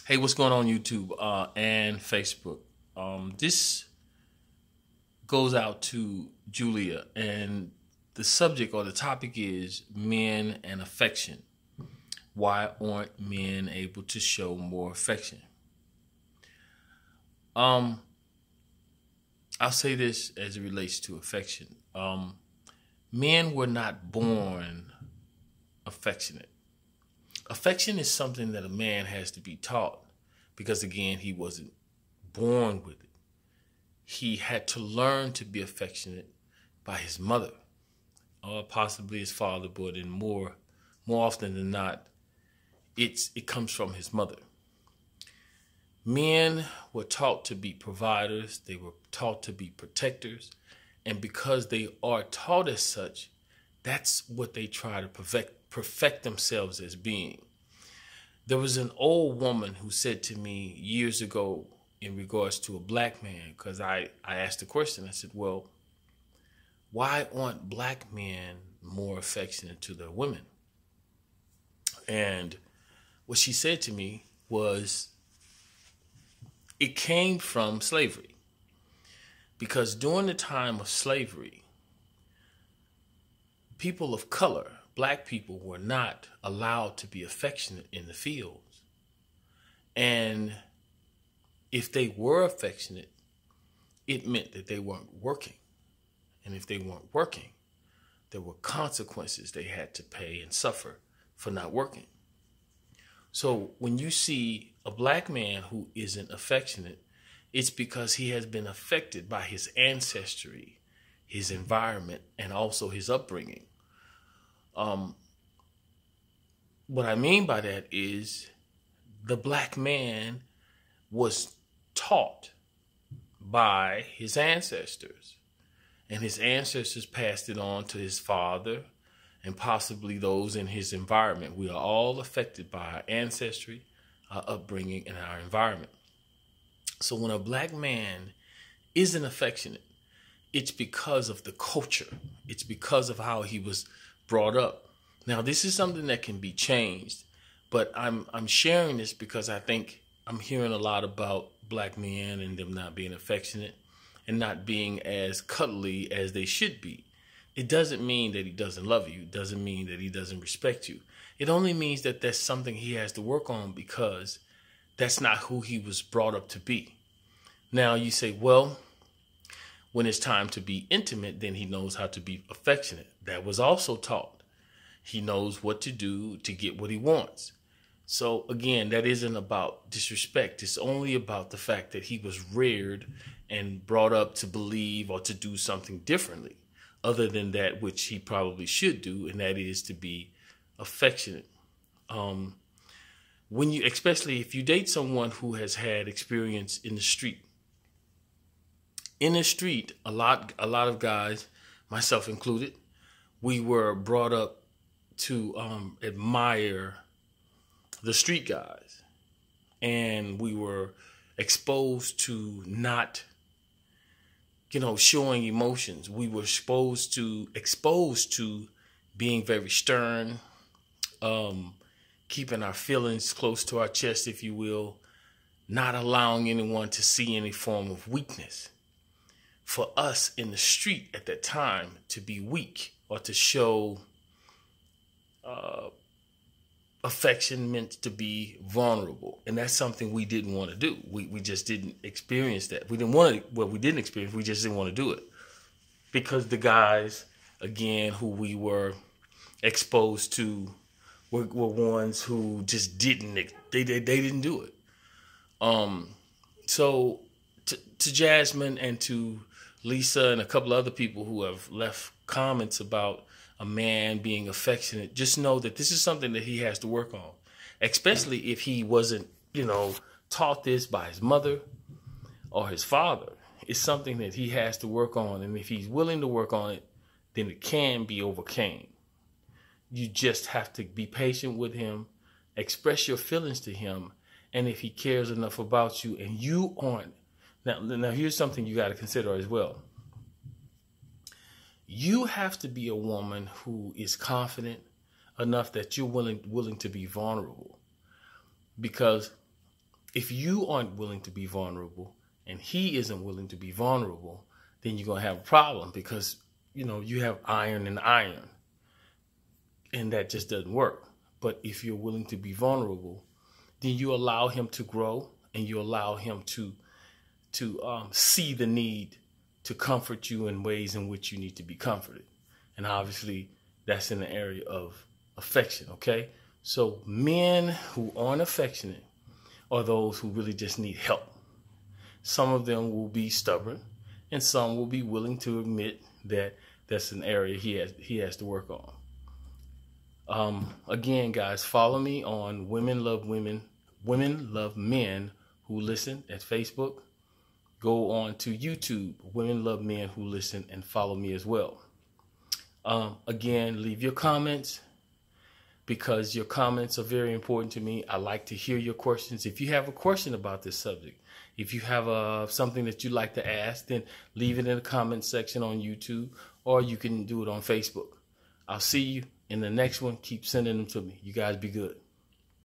Hey, what's going on YouTube and Facebook? This goes out to Julia, and the subject or the topic is men and affection. Why aren't men able to show more affection? I'll say this as it relates to affection. Men were not born affectionate. Affection is something that a man has to be taught because, again, he wasn't born with it. He had to learn to be affectionate by his mother or possibly his father, but in more often than not, it comes from his mother. Men were taught to be providers. They were taught to be protectors. And because they are taught as such, that's what they try to perfect themselves as being. There was an old woman who said to me years ago in regards to a black man, because I asked the question, I said, well, why aren't black men more affectionate to their women? And what she said to me was, it came from slavery. Because during the time of slavery, people of color, black people, were not allowed to be affectionate in the fields. And if they were affectionate, it meant that they weren't working. And if they weren't working, there were consequences they had to pay and suffer for not working. So when you see a black man who isn't affectionate, it's because he has been affected by his ancestry, his environment, and also his upbringing. What I mean by that is the black man was taught by his ancestors, and his ancestors passed it on to his father and possibly those in his environment. We are all affected by our ancestry, our upbringing, and our environment. So when a black man isn't affectionate, it's because of the culture. It's because of how he was brought up. Now, this is something that can be changed, but I'm sharing this because I think I'm hearing a lot about black men and them not being affectionate and not being as cuddly as they should be. It doesn't mean that he doesn't love you. It doesn't mean that he doesn't respect you. It only means that that's something he has to work on because that's not who he was brought up to be. Now you say, well, when it's time to be intimate, then he knows how to be affectionate. That was also taught. He knows what to do to get what he wants. So again, that isn't about disrespect. It's only about the fact that he was reared and brought up to believe or to do something differently other than that which he probably should do, and that is to be affectionate. Especially if you date someone who has had experience in the street. In the street, a lot of guys, myself included, we were brought up to admire the street guys, and we were exposed to not, showing emotions. We were exposed to being very stern, keeping our feelings close to our chest, if you will, not allowing anyone to see any form of weakness. For us in the street at that time to be weak or to show affection meant to be vulnerable. And that's something we didn't want to do. We just didn't experience that. We didn't experience, we just didn't want to do it. Because the guys, again, who we were exposed to were ones who just didn't do it. So to Jasmine and to Lisa and a couple other people who have left comments about a man being affectionate, just know that this is something that he has to work on, especially if he wasn't, taught this by his mother or his father. It's something that he has to work on, and if he's willing to work on it, then it can be overcame. You just have to be patient with him, express your feelings to him, and if he cares enough about you and you aren't. Now here's something you got to consider as well. You have to be a woman who is confident enough that you're willing to be vulnerable. Because if you aren't willing to be vulnerable and he isn't willing to be vulnerable, then you're going to have a problem, because, you have iron and iron, and that just doesn't work. But if you're willing to be vulnerable, then you allow him to grow, and you allow him to see the need to comfort you in ways in which you need to be comforted. And obviously that's in the area of affection. Okay. So men who aren't affectionate are those who really just need help. Some of them will be stubborn, and some will be willing to admit that that's an area he has to work on. Again, guys, follow me on Women Love Men Who Listen at Facebook. Go on to YouTube, Women Love Men Who Listen, and follow me as well. Again, leave your comments, because your comments are very important to me. I like to hear your questions. If you have a question about this subject, if you have something that you'd like to ask, then leave it in the comment section on YouTube, or you can do it on Facebook. I'll see you in the next one. Keep sending them to me. You guys be good.